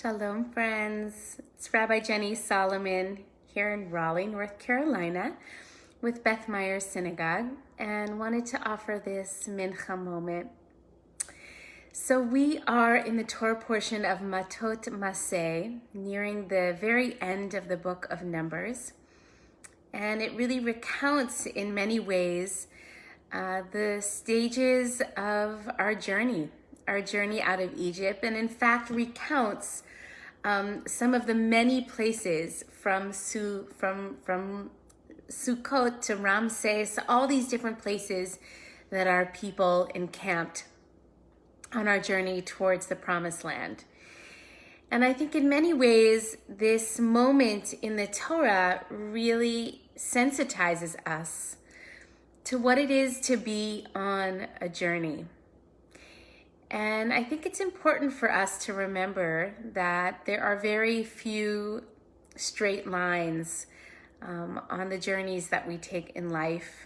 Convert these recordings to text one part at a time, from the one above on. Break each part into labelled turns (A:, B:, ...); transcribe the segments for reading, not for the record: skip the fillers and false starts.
A: Shalom, friends. It's Rabbi Jenny Solomon here in Raleigh, North Carolina, with Beth Meyer Synagogue, and wanted to offer this mincha moment. So we are in the Torah portion of Matot-Masei, nearing the very end of the book of Numbers, and it really recounts in many ways the stages of our journey out of Egypt, and in fact recounts some of the many places from Sukkot to Ramses, all these different places that our people encamped on our journey towards the Promised Land. And I think in many ways, this moment in the Torah really sensitizes us to what it is to be on a journey. And I think it's important for us to remember that there are very few straight lines on the journeys that we take in life.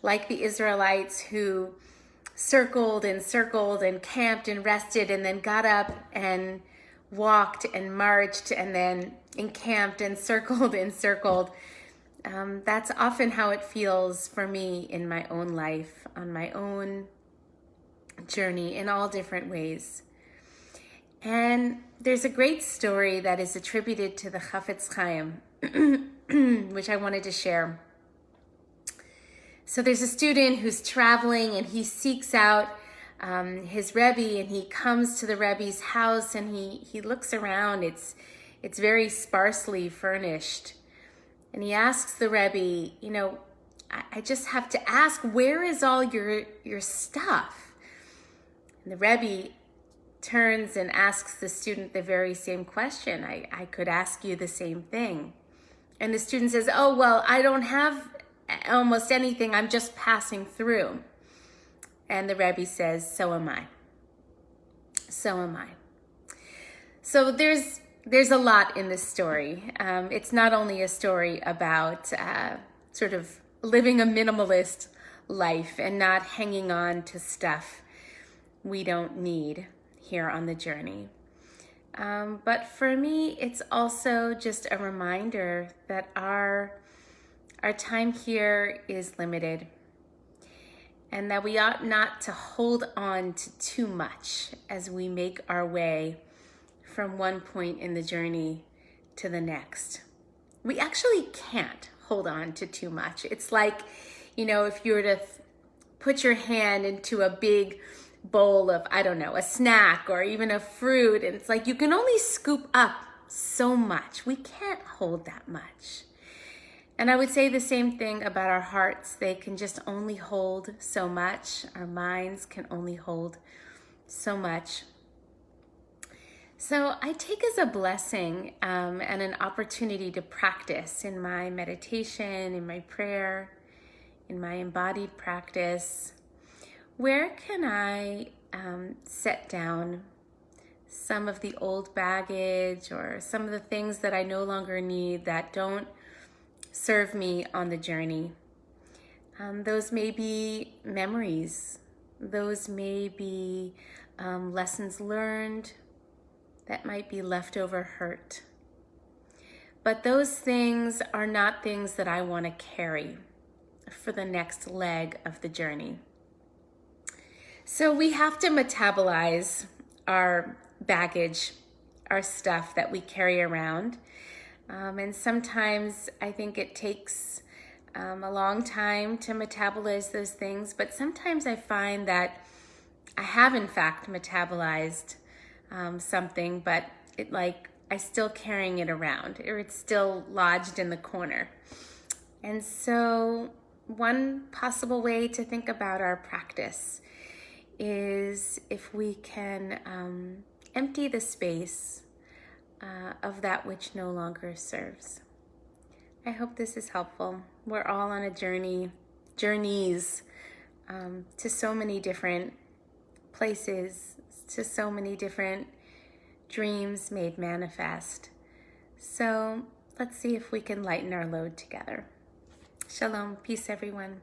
A: Like the Israelites who circled and camped and rested and then got up and walked and marched and then encamped and circled. That's often how it feels for me in my own life, on my own journey in all different ways. And there's a great story that is attributed to the Chafetz Chaim, which I wanted to share. So there's a student who's traveling and he seeks out his Rebbe, and he comes to the Rebbe's house and he looks around. It's very sparsely furnished. And he asks the Rebbe, I just have to ask, where is all your stuff? And the Rebbe turns and asks the student the very same question. I could ask you the same thing. And the student says, oh, well, I don't have almost anything. I'm just passing through. And the Rebbe says, so am I. So am I. So there's a lot in this story. It's not only a story about sort of living a minimalist life and not hanging on to stuff we don't need here on the journey. But for me, it's also just a reminder that our time here is limited, and that we ought not to hold on to too much as we make our way from one point in the journey to the next. We actually can't hold on to too much. It's like, if you were to put your hand into a big bowl of, a snack or even a fruit, and it's like you can only scoop up so much. We can't hold that much. And I would say the same thing about our hearts. They can just only hold so much. Our minds can only hold so much. So I take as a blessing and an opportunity to practice in my meditation, in my prayer, in my embodied practice. Where can I set down some of the old baggage or some of the things that I no longer need that don't serve me on the journey? Those may be memories. Those may be lessons learned. That might be leftover hurt. But those things are not things that I want to carry for the next leg of the journey. So we have to metabolize our baggage, our stuff that we carry around. And sometimes I think it takes a long time to metabolize those things, but sometimes I find that I have in fact metabolized something, but I'm still carrying it around, or it's still lodged in the corner. And so one possible way to think about our practice is if we can empty the space of that which no longer serves. I hope this is helpful. We're all on a journeys to so many different places, to so many different dreams made manifest. So let's see if we can lighten our load together. Shalom, peace everyone.